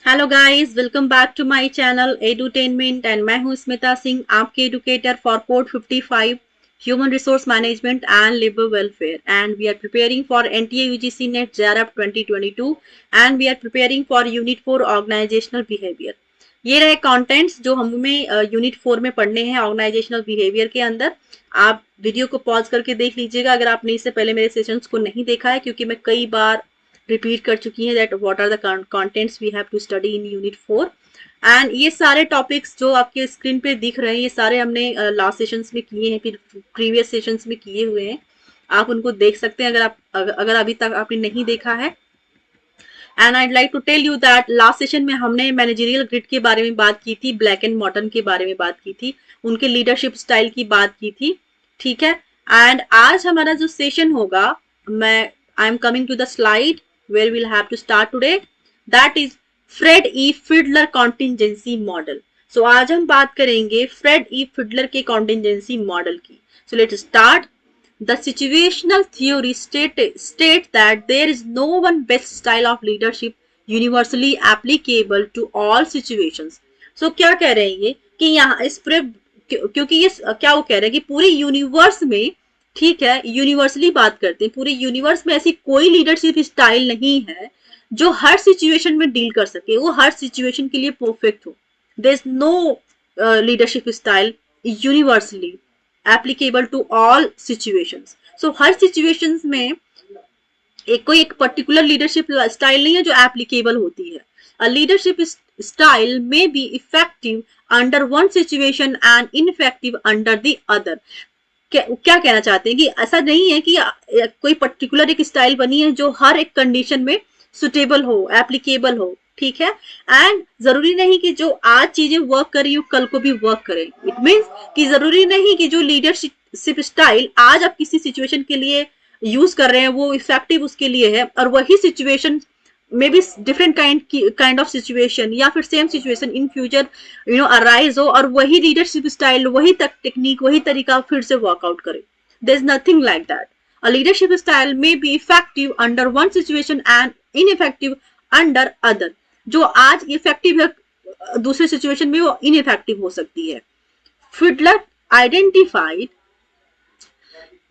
Hello guys, welcome back to my channel edutainment and मैं हूं स्मिता सिंह, आपके educator for code 55 human resource management and labour welfare and we are preparing for NTA UGC NET JRF 2022 and we are preparing for unit 4 organisational behaviour. ये रहे contents जो हमें unit 4 में पढ़ने हैं ऑर्गेनाइजेशनल बिहेवियर के अंदर। आप वीडियो को पॉज करके देख लीजिएगा अगर आपने इससे पहले मेरे सेशंस को नहीं देखा है, क्योंकि मैं कई बार रिपीट कर चुकी हैं that what are the contents we have to study in unit 4। And ये सारे टॉपिक्स जो आपके स्क्रीन पे दिख रहे हैं ये सारे हमने लास्ट सेशंस में किए हैं, फिर प्रीवियस सेशंस में किए हुए हैं। आप उनको देख सकते हैं अगर अभी तक आपने नहीं देखा है। And I'd like to tell you that last session में हमने मैनेजरियल ग्रिड के बारे में बात की थी, ब्लैक एंड मॉर्टन के बारे में बात की थी, उनके लीडरशिप स्टाइल की बात की थी। ठीक है, एंड आज हमारा जो सेशन होगा, मैं I am coming to the slide where we'll have to start today, that is Fred E Fiedler contingency model. So आज हम बात करेंगे फ्रेड ई फिडलर के कॉन्टिजेंसी मॉडल की। So let start. The situational theory states that there is no one best style of leadership universally applicable to all situations. So क्या कह रहे हैं ये कि यहाँ इस पूरे, क्योंकि ये क्या वो कह रहे हैं कि पूरे यूनिवर्स में, ठीक है, यूनिवर्सली बात करते हैं, पूरे यूनिवर्स में ऐसी कोई लीडरशिप स्टाइल नहीं है जो हर सिचुएशन में डील कर सके, वो हर सिचुएशन के लिए परफेक्ट हो। There is no leadership style universally applicable to all situations. So हर सिचुएशंस में एक पर्टिकुलर लीडरशिप स्टाइल नहीं है जो एप्लीकेबल होती है। अ लीडरशिप स्टाइल में B effective under one situation and ineffective under the other. क्या कहना चाहते हैं कि ऐसा नहीं है कि कोई पर्टिकुलर एक स्टाइल बनी है जो हर एक कंडीशन में सुटेबल हो, एप्लीकेबल हो। ठीक है, एंड जरूरी नहीं कि जो आज चीजें वर्क कर रही हो कल को भी वर्क करे। इट मीन्स कि जरूरी नहीं कि जो लीडरशिप स्टाइल आज आप किसी सिचुएशन के लिए यूज कर रहे हैं वो इफेक्टिव उसके लिए है, और वही situation may be different kind of situation या फिर same situation in future arise हो और वही लीडरशिप स्टाइल, वही टेक्निक, वही तरीका फिर से वर्कआउट करे। There is nothing like that. A leadership style may be effective under one situation and ineffective under other. जो आज इफेक्टिव है दूसरे सिचुएशन में वो इनइफेक्टिव हो सकती है। Fiddler identified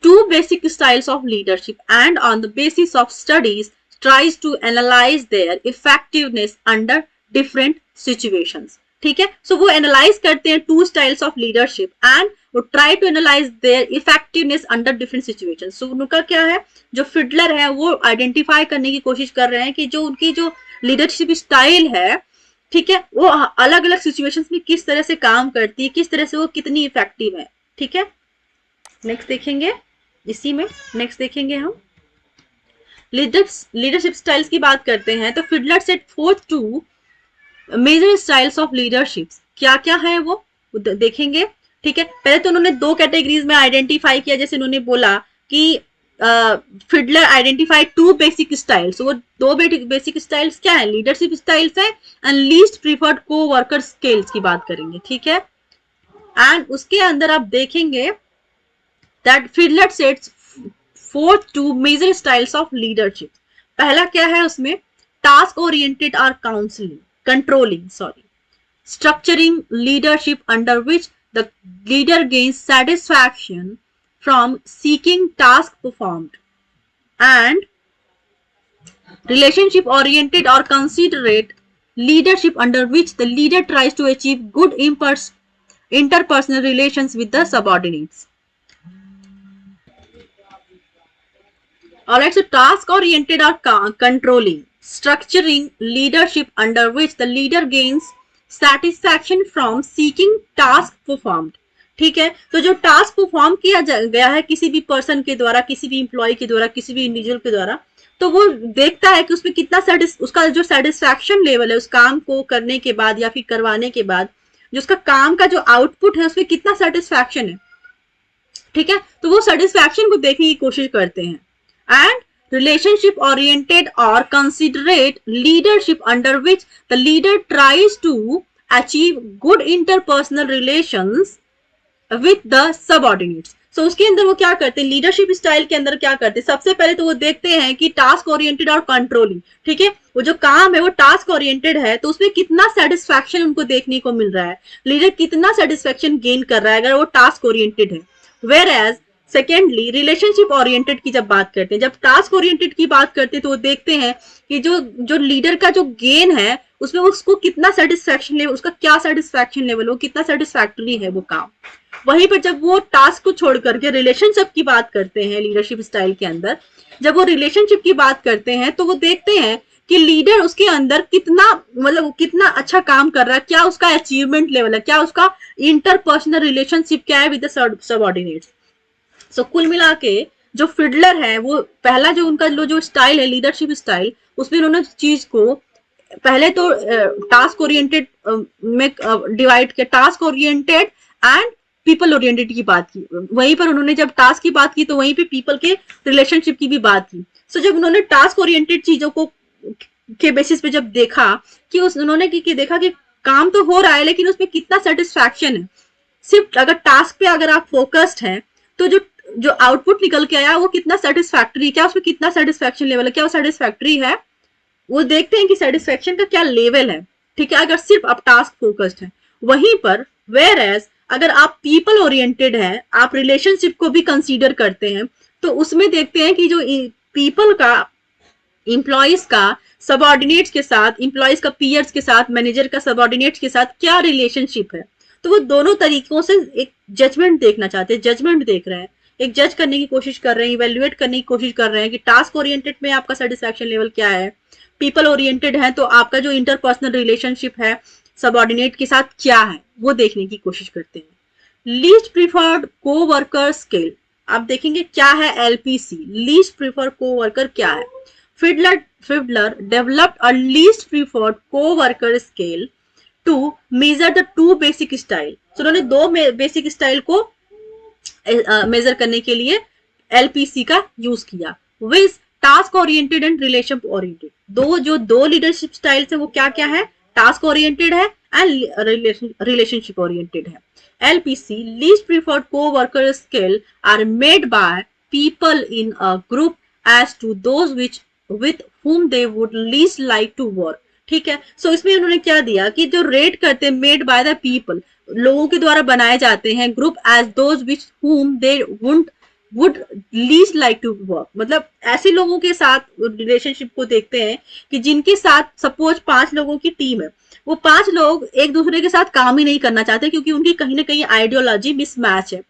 two basic styles of leadership and on the basis of studies tries to analyze their effectiveness under different situations. ठीक है, सो वो एनालाइज करते हैं two styles of leadership and वो try to analyse their effectiveness under different situations. So उनका क्या है, जो फिडलर है वो आइडेंटिफाई करने की कोशिश कर रहे हैं कि जो उनकी जो लीडरशिप स्टाइल है, ठीक है, वो अलग अलग सिचुएशंस में किस तरह से काम करती है, किस तरह से वो कितनी इफेक्टिव है। ठीक है, नेक्स्ट देखेंगे, इसी में नेक्स्ट देखेंगे हम लीडरशिप स्टाइल्स की बात करते हैं। तो Fiedler set forth two major styles of leadership. क्या क्या है वो देखेंगे। ठीक है, पहले तो उन्होंने दो कैटेगरीज में आइडेंटिफाई किया, जैसे उन्होंने बोला कि Fiedler identify two basic styles. वो दो बेसिक स्टाइल्स क्या है, लीडरशिप स्टाइल्स है and least preferred coworker skills की बात करेंगे। ठीक है, एंड उसके अंदर आप देखेंगे that Fiedler sets forth two major styles of leadership. पहला क्या है उसमें, task oriented or controlling, structuring leadership under which the leader gains satisfaction from seeking task performed, and relationship oriented or considerate leadership under which the leader tries to achieve good interpersonal relations with the subordinates. Alright, so task oriented or controlling, structuring leadership under which the leader gains satisfaction from seeking task performed. ठीक है, तो जो task perform किया गया है किसी भी person के द्वारा, किसी भी इंप्लॉय के द्वारा, किसी भी इंडिविजुअल के द्वारा, तो वो देखता है कि उसमें कितना उसका जो सेटिस्फैक्शन लेवल है उस काम को करने के बाद या फिर करवाने के बाद, जो उसका काम का जो आउटपुट है उसमें कितना सेटिस्फैक्शन है। ठीक है, तो वो सेटिस्फैक्शन को देखने की कोशिश करते हैं। And relationship oriented or considerate leadership under which the leader tries to achieve good interpersonal relations with the subordinates. सो उसके अंदर वो क्या करते हैं, लीडरशिप स्टाइल के अंदर क्या करते हैं, सबसे पहले तो वो देखते हैं कि टास्क ओरिएंटेड और कंट्रोलिंग, ठीक है, वो जो काम है वो टास्क ओरिएंटेड है तो उसमें कितना सेटिस्फैक्शन उनको देखने को मिल रहा है, लीडर कितना सेटिस्फैक्शन गेन कर रहा है अगर वो टास्क ओरिएंटेड है। Whereas secondly relationship oriented की जब बात करते हैं, जब टास्क ओरिएंटेड की बात करते हैं तो वो देखते हैं कि जो जो लीडर का जो गेन है उसमें उसको कितना सेटिस्फैक्शन लेवल, उसका क्या सेटिस्फैक्शन लेवल, वो कितना सेटिस्फैक्टरी है वो काम। वहीं पर जब वो टास्क को छोड़ करके रिलेशनशिप की बात करते हैं लीडरशिप स्टाइल के अंदर, जब वो रिलेशनशिप की बात करते हैं तो वो देखते हैं कि लीडर उसके अंदर कितना, मतलब कितना अच्छा काम कर रहा है, क्या उसका अचीवमेंट लेवल है, क्या उसका इंटरपर्सनल रिलेशनशिप क्या है विद द सबऑर्डिनेट्स। सो कुल मिला के जो फिडलर है वो पहला जो उनका जो स्टाइल है लीडरशिप स्टाइल, उसमें उन्होंने चीज को पहले तो टास्क ओरिएंटेड में डिवाइड किया, task oriented and people oriented की बात की। वहीं पर उन्होंने जब टास्क की बात की तो वहीं पे पीपल के रिलेशनशिप की भी बात की। सो जब उन्होंने टास्क ओरिएंटेड चीजों को के बेसिस पे जब देखा कि उन्होंने देखा कि काम तो हो रहा है लेकिन उसमें कितना सेटिस्फैक्शन है, सिर्फ अगर टास्क पे अगर आप फोकस्ड हैं तो जो जो आउटपुट निकल के आया वो कितना सेटिस्फैक्टरी, क्या उसमें कितना सेटिस्फैक्शन लेवल है, क्या वो सेटिस्फैक्टरी है, वो देखते हैं कि सेटिस्फेक्शन का क्या लेवल है, ठीक है, अगर सिर्फ आप टास्क फोकस्ड है। वहीं पर वेयर एज अगर आप पीपल ओरिएंटेड है, आप रिलेशनशिप को भी कंसीडर करते हैं तो उसमें देखते हैं कि जो पीपल का, इंप्लॉइज का सबऑर्डिनेट्स के साथ, इंप्लॉइज का पीयर्स के साथ, मैनेजर का सबऑर्डिनेट्स के साथ क्या रिलेशनशिप है, तो वो दोनों तरीकों से एक जजमेंट देखना चाहते हैं, जजमेंट देख रहे हैं, एक जज करने की कोशिश कर रहे हैं, इवेल्युएट करने की कोशिश कर रहे हैं कि टास्क ओरिएंटेड में आपका सेटिस्फैक्शन लेवल क्या है, पीपल ओरिएंटेड है तो आपका जो इंटरपर्सनल रिलेशनशिप है सबऑर्डिनेट के साथ क्या है वो देखने की कोशिश करते हैं। Least preferred coworker scale, आप देखेंगे क्या है LPC, least preferred coworker क्या है। Fiedler developed a least preferred coworker scale to measure the two basic style, तो उन्होंने दो बेसिक स्टाइल को मेजर करने के लिए एलपीसी का यूज किया। Viz task oriented and relationship oriented, दो लीडरशिप स्टाइल है वो क्या क्या है, टास्क ओरिएंटेड है एंड रिलेशनशिप ओरिएंटेड है। LPC least preferred co-worker skill are made by people in a group as to those with whom they would least like to work, ठीक है। सो इसमें उन्होंने क्या दिया कि जो रेट करते हैं मेड बाय द पीपल, लोगों के द्वारा बनाए जाते हैं, group as those which whom they would least like to work, मतलब ऐसे लोगों के साथ रिलेशनशिप को देखते हैं कि जिनके साथ सपोज 5 लोगों की टीम है, वो 5 लोग एक दूसरे के साथ काम ही नहीं करना चाहते क्योंकि उनकी कहीं ना कहीं आइडियोलॉजी मिसमैच है,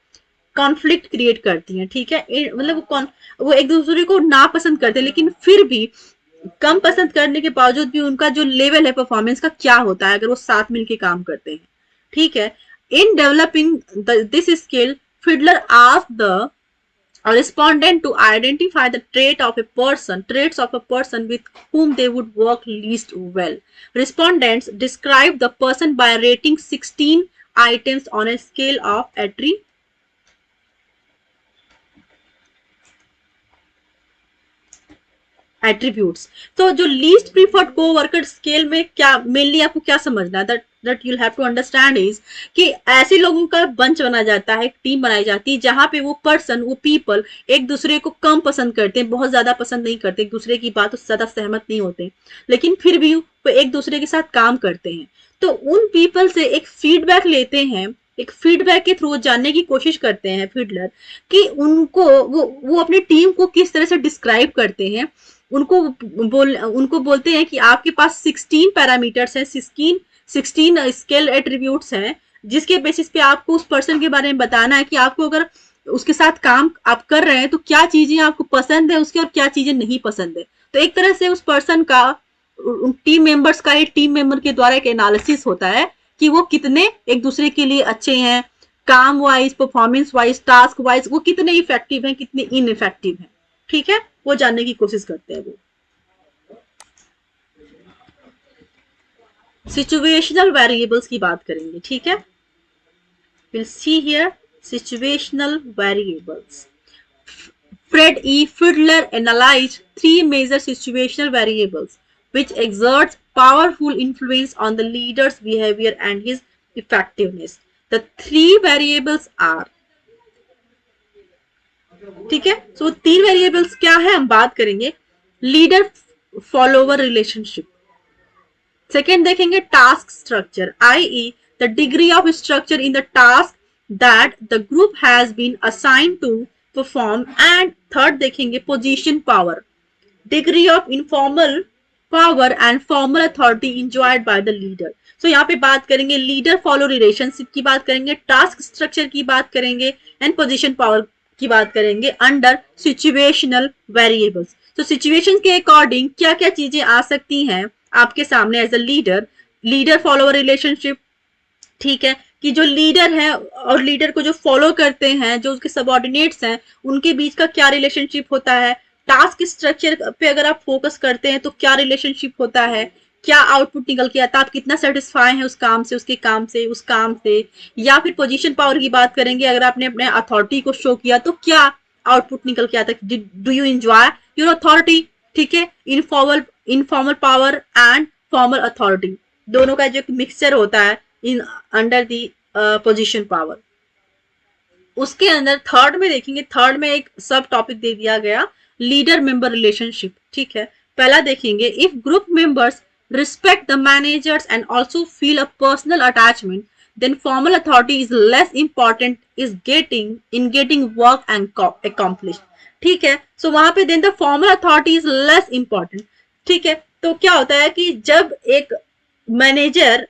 कॉन्फ्लिक्ट क्रिएट करती है, ठीक है, मतलब वो एक दूसरे को ना पसंद करते हैं, लेकिन फिर भी कम पसंद करने के बावजूद भी उनका जो लेवल है परफॉर्मेंस का क्या होता है अगर वो साथ मिलकर काम करते हैं, ठीक है। In developing this skill Fiddler asked the a respondent to identify the traits of a person with whom they would work least well. Respondents describe the person by rating 16 items on a scale of attributes. तो जो least preferred coworker scale में क्या mainly आपको क्या समझना है, that you'll have to understand is कि ऐसे लोगों का बंच बना जाता है, एक टीम बनाई जाती है जहां पे वो पर्सन, वो पीपल एक दूसरे को कम पसंद करते हैं, बहुत ज्यादा पसंद नहीं करते, एक दूसरे की बात से ज्यादा सहमत नहीं होते, लेकिन फिर भी वो एक दूसरे के साथ काम करते हैं। तो उन पीपल से एक फीडबैक लेते हैं, एक फीडबैक के थ्रू जानने की कोशिश करते हैं फिडलर कि उनको वो अपनी टीम को किस तरह से डिस्क्राइब करते हैं। उनको बोलते हैं कि आपके पास 16 पैरामीटर्स हैं, 16 स्केल एट्रीब्यूट्स हैं जिसके बेसिस पे आपको उस पर्सन के बारे में बताना है कि आपको अगर उसके साथ काम आप कर रहे हैं तो क्या चीजें आपको पसंद है उसके और क्या चीजें नहीं पसंद है। तो एक तरह से उस पर्सन का, टीम मेंबर्स का, एक टीम मेंबर के द्वारा एक एनालिसिस होता है कि वो कितने एक दूसरे के लिए अच्छे हैं, काम wise, performance wise, task wise वो कितने इफेक्टिव हैं, कितने इनइफेक्टिव हैं, ठीक है, वो जानने की कोशिश करते हैं वो। सिचुएशनल वेरिएबल्स की बात करेंगे, ठीक है, will see here situational variables. Fred E. Fiedler analyzed 3 major situational variables which exert powerful influence on the leader's behavior and his effectiveness. The 3 variables are ठीक है। सो तीन वेरिएबल्स क्या है हम बात करेंगे, लीडर फॉलोवर रिलेशनशिप। सेकेंड देखेंगे task structure, i.e. the degree of structure in the task that the group has been assigned to perform, and third देखेंगे position power, degree of informal power and formal authority enjoyed by the leader. So यहाँ पे बात करेंगे leader follow relationship की बात करेंगे, task structure की बात करेंगे एंड पोजीशन पावर की बात करेंगे अंडर सिचुएशनल वेरिएबल्स। तो सिचुएशन के अकॉर्डिंग क्या क्या चीजें आ सकती हैं आपके सामने as a leader, leader follower relationship, ठीक है, कि जो लीडर है और लीडर को जो फॉलो करते हैं, जो उसके सबऑर्डिनेट्स हैं, उनके बीच का क्या रिलेशनशिप होता है, टास्क स्ट्रक्चर पे अगर आप फोकस करते हैं तो क्या रिलेशनशिप होता है, क्या आउटपुट निकल के आता है, आप कितना सेटिस्फाई हैं उस काम से, उसके काम से, उस काम से, या फिर पोजीशन पावर की बात करेंगे, अगर आपने अपने अथॉरिटी को शो किया तो क्या आउटपुट निकल के आता है, do you enjoy your authority, ठीक है, informal power and formal authority, दोनों का जो मिक्सचर होता है in under the position power. उसके अंदर थर्ड में देखेंगे, थर्ड में एक सब टॉपिक दे दिया गया लीडर मेंबर रिलेशनशिप, ठीक है। पहला देखेंगे, if group members respect the managers and also feel a personal attachment, then formal authority is less important is getting work and accomplished, ठीक है। सो वहां पे then the formal authority is less important, ठीक है। तो क्या होता है कि जब एक मैनेजर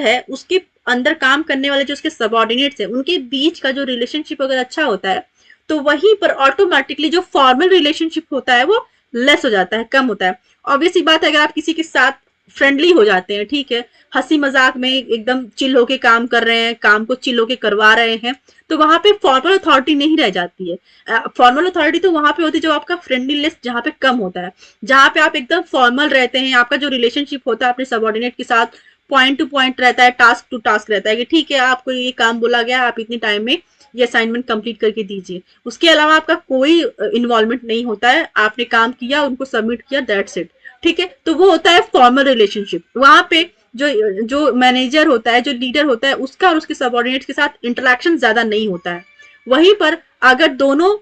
है उसके अंदर काम करने वाले जो उसके सबऑर्डिनेट्स हैं, उनके बीच का जो रिलेशनशिप अगर अच्छा होता है तो वहीं पर ऑटोमेटिकली जो फॉर्मल रिलेशनशिप होता है वो लेस हो जाता है, कम होता है। ऑब्वियसली बात है, अगर आप किसी के साथ फ्रेंडली हो जाते हैं, ठीक है, हंसी मजाक में एकदम चिल होके काम कर रहे हैं, काम को चिल होके करवा रहे हैं, तो वहां पे फॉर्मल अथॉरिटी नहीं रह जाती है। फॉर्मल अथॉरिटी तो वहां पे होती है जब आपका फ्रेंडलीनेस जहां पे कम होता है, जहां पे आप एकदम फॉर्मल रहते हैं, आपका जो रिलेशनशिप होता है अपने सबऑर्डिनेट के साथ पॉइंट टू पॉइंट रहता है, टास्क टू टास्क रहता है कि ठीक है आपको ये काम बोला गया, आप इतने टाइम में ये असाइनमेंट कंप्लीट करके दीजिए। उसके अलावा आपका कोई इन्वॉल्वमेंट नहीं होता है, आपने काम किया, उनको सबमिट किया, दैट्स इट, ठीक है। तो वो होता है फॉर्मल रिलेशनशिप। वहां पे जो मैनेजर होता है, जो लीडर होता है, उसका और उसके सबऑर्डिनेट्स के साथ इंटरेक्शन ज्यादा नहीं होता है। वहीं पर अगर दोनों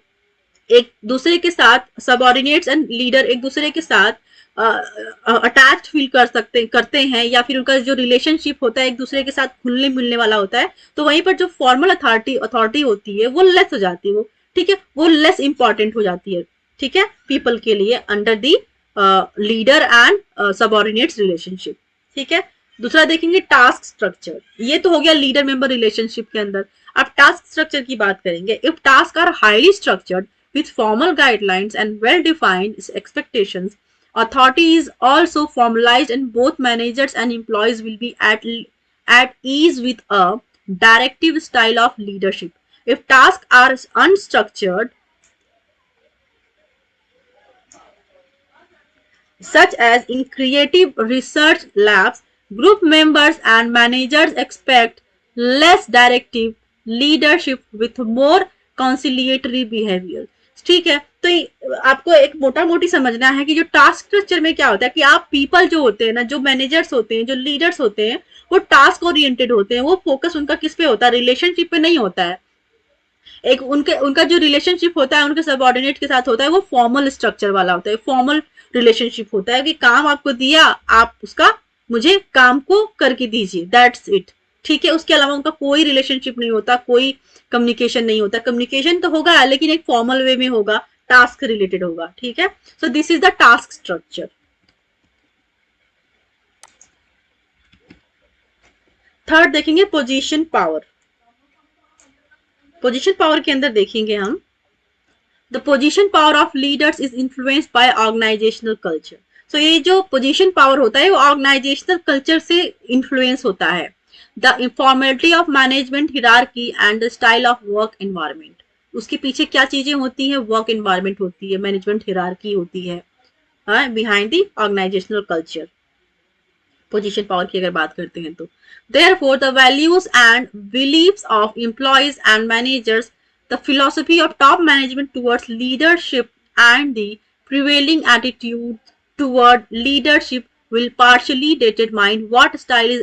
एक दूसरे के साथ, सबऑर्डिनेट्स एंड लीडर एक दूसरे के साथ अटैच फील करते हैं, या फिर उनका जो रिलेशनशिप होता है एक दूसरे के साथ घुलने मिलने वाला होता है, तो वहीं पर जो फॉर्मल अथॉरिटी होती है वो लेस हो जाती है, वो ठीक है, वो लेस इंपॉर्टेंट हो जाती है, ठीक है, पीपल के लिए under the leader and subordinates relationship, ठीक है। दूसरा देखेंगे टास्क स्ट्रक्चर, ये तो हो गया लीडर मेंबर रिलेशनशिप के अंदर। अब टास्क स्ट्रक्चर की बात करेंगे, if task are highly structured with formal guidelines and well-defined expectations, authority is also formalized and both managers and employees will be at ease with a directive style of leadership. If tasks are unstructured, such as in creative research labs, group members and managers expect less directive leadership with more conciliatory behavior. ठीक है, तो आपको एक मोटा मोटी समझना है कि जो टास्क स्ट्रक्चर में क्या होता है कि आप पीपल जो होते हैं ना, जो मैनेजर्स होते हैं, जो लीडर्स होते हैं, वो टास्क ओरिएंटेड होते हैं, वो फोकस उनका किस पे होता है, रिलेशनशिप पे नहीं होता है। एक उनका जो रिलेशनशिप होता है उनके सबऑर्डिनेट के साथ होता है, वो फॉर्मल स्ट्रक्चर वाला होता है, फॉर्मल रिलेशनशिप होता है कि काम आपको दिया, आप उसका मुझे काम को करके दीजिए, दैट्स इट, ठीक है। उसके अलावा उनका कोई रिलेशनशिप नहीं होता, कोई कम्युनिकेशन नहीं होता। कम्युनिकेशन तो होगा लेकिन एक फॉर्मल वे में होगा, टास्क रिलेटेड होगा, ठीक है। So this is the task structure. Third देखेंगे पोजीशन पावर। पोजीशन पावर के अंदर देखेंगे हम, the position power of leaders is influenced by organisational culture. So ये जो पोजीशन पावर होता है वो ऑर्गेनाइजेशनल कल्चर से इन्फ्लुएंस होता है। The informality of management hierarchy and the style of work environment. उसके पीछे क्या चीजें होती हैं, वर्क एनवायरमेंट होती है, मैनेजमेंट हिरार्की होती है behind the organisational culture. Position power की अगर बात करते हैं तो therefore the values and beliefs of employees and managers, the philosophy of top management towards leadership and the prevailing attitude toward leadership will partially determine what style is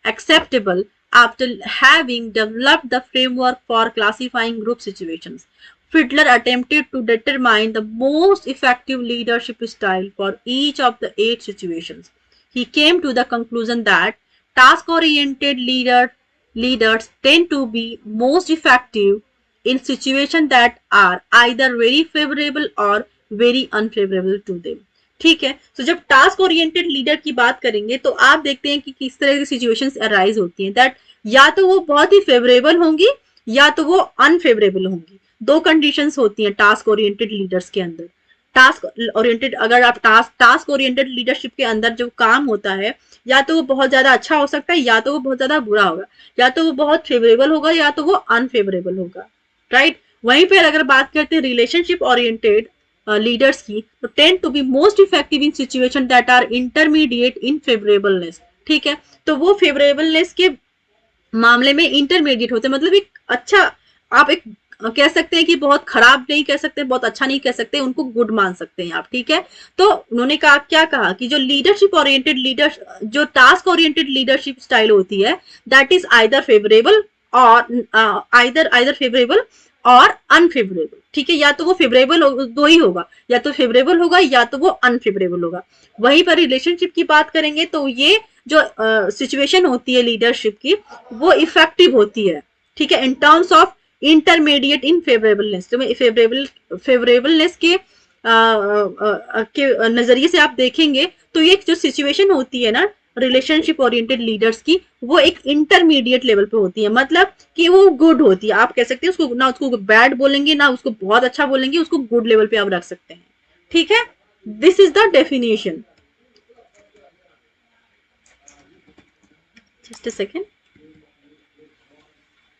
acceptable after having developed the framework for classifying group situations. Fiedler attempted to determine the most effective leadership style for each of the 8 situations. He came to the conclusion that task-oriented leaders tend to be most effective in situations that are either very favorable or very unfavorable to them. ठीक है, तो जब task oriented leader की बात करेंगे तो आप देखते हैं कि किस तरह की सिचुएशंस अराइज होती हैं दैट या तो वो बहुत ही फेवरेबल होंगी या तो वो अनफेवरेबल होंगी. दो कंडीशंस होती हैं टास्क ओरिएंटेड लीडर्स के अंदर. टास्क ओरिएंटेड, अगर आप टास्क ओरिएंटेड लीडरशिप के अंदर जो काम होता है या तो वो बहुत ज्यादा अच्छा हो सकता है या तो वो बहुत ज्यादा बुरा होगा, या तो वो बहुत फेवरेबल होगा या तो वो अनफेवरेबल होगा, राइट. वहीं पर अगर बात करते हैं रिलेशनशिप ओरिएंटेड लीडर्स की, तो tend to be most effective in situation that are intermediate in favourableness. ठीक है, तो वो फेवरेबलनेस के मामले में इंटरमीडिएट होते हैं, मतलब एक अच्छा, आप एक कह सकते हैं कि बहुत खराब नहीं कह सकते, बहुत अच्छा नहीं कह सकते, उनको गुड मान सकते हैं आप. ठीक है, तो उन्होंने कहा, क्या कहा कि जो लीडरशिप ओरिएंटेड लीडर, जो टास्क ओरिएंटेड लीडरशिप स्टाइल होती है दैट इज आइदर फेवरेबल और आइदर फेवरेबल और अनफेवरेबल. ठीक है, या तो वो फेवरेबल दो ही होगा, या तो फेवरेबल होगा या तो वो अनफेवरेबल होगा. वहीं पर रिलेशनशिप की बात करेंगे तो ये जो सिचुएशन होती है लीडरशिप की वो इफेक्टिव होती है. ठीक है, in terms of intermediate in favourableness. तो फेवरेबलनेस के नजरिए से आप देखेंगे तो ये जो सिचुएशन होती है ना रिलेशनशिप ओरिएंटेड लीडर्स की, वो एक इंटरमीडिएट लेवल पे होती है, मतलब कि वो गुड होती है. आप कह सकते हैं उसको, ना उसको बैड बोलेंगे ना उसको बहुत अच्छा बोलेंगे, उसको गुड लेवल पे आप रख सकते हैं. ठीक है, this is the definition. Just a second.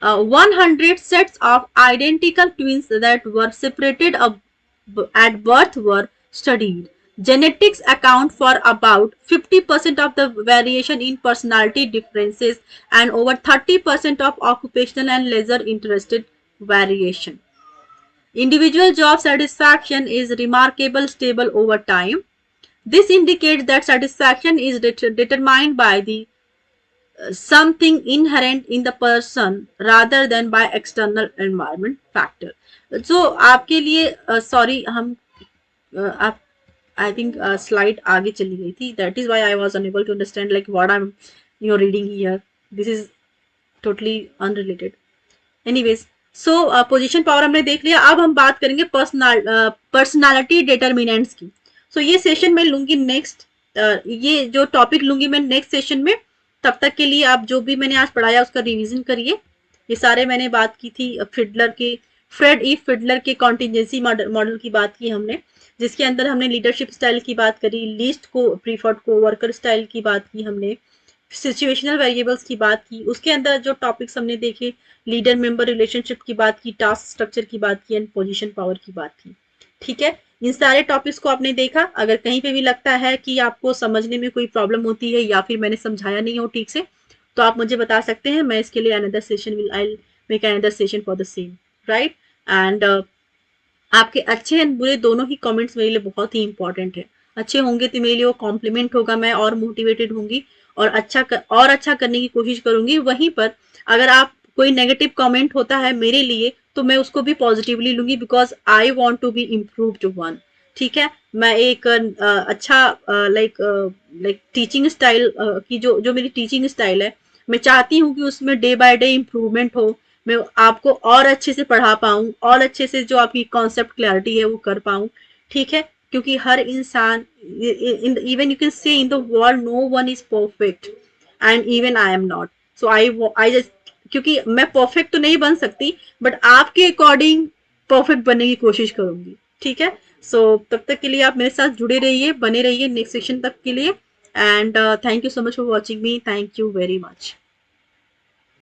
100 sets of identical twins that were separated at birth were studied. Genetics account for about 50% of the variation in personality differences and over 30% of occupational and leisure interested variation. Individual job satisfaction is remarkably stable over time. This indicates that satisfaction is determined by the something inherent in the person rather than by external environment factor. So आपके लिए sorry हम आप I think slide आगे चली गई थी, that is why I was unable to understand like what I'm reading here. This is totally unrelated. Anyways, so position power हमने देख लिया. अब हम बात करेंगे पर्सनालिटी डिटर्मिनेंट्स की. सो ये सेशन मैं लूंगी नेक्स्ट, ये जो टॉपिक लूंगी मैं नेक्स्ट सेशन में. तब तक के लिए आप जो भी मैंने आज पढ़ाया उसका रिवीजन करिए. ये सारे मैंने बात की थी फ्रेड ई फिडलर के कॉन्टिजेंसी मॉडल की बात की हमने, जिसके अंदर हमने लीडरशिप स्टाइल की बात करी, लीस्ट को प्रीफर्ड को वर्कर स्टाइल की बात की हमने, सिचुएशनल वेरिएबल्स की बात की. उसके अंदर जो टॉपिक्स हमने देखे, लीडर मेंबर रिलेशनशिप की बात की, टास्क स्ट्रक्चर की बात की एंड पोजीशन पावर की बात की. ठीक है, इन सारे टॉपिक्स को आपने देखा. अगर कहीं पे भी लगता है कि आपको समझने में कोई प्रॉब्लम होती है या फिर मैंने समझाया नहीं हो ठीक से, तो आप मुझे बता सकते हैं. मैं इसके लिए another session I make another session for the same, right. And आपके अच्छे एंड बुरे दोनों ही कमेंट्स मेरे लिए बहुत ही इंपॉर्टेंट है. अच्छे होंगे तो मेरे लिए वो कॉम्प्लीमेंट होगा, मैं और मोटिवेटेड होंगी और अच्छा करने की कोशिश करूंगी. वहीं पर अगर आप कोई नेगेटिव कमेंट होता है मेरे लिए तो मैं उसको भी पॉजिटिवली लूंगी, because I want to be improved one. ठीक है, मैं एक अच्छा लाइक टीचिंग स्टाइल की जो मेरी टीचिंग स्टाइल है, मैं चाहती हूँ कि उसमें डे बाय डे इम्प्रूवमेंट हो, मैं आपको और अच्छे से पढ़ा पाऊँ और अच्छे से जो आपकी कॉन्सेप्ट क्लैरिटी है वो कर पाऊँ. ठीक है, क्योंकि हर इंसान, even you can say in the world no one is perfect and even I am not. So I just, क्योंकि मैं परफेक्ट तो नहीं बन सकती बट आपके अकॉर्डिंग परफेक्ट बनने की कोशिश करूंगी. ठीक है, सो तब तक के लिए आप मेरे साथ जुड़े रहिए, बने रहिए नेक्स्ट सेशन तक के लिए. And thank you so much for watching me. Thank you very much.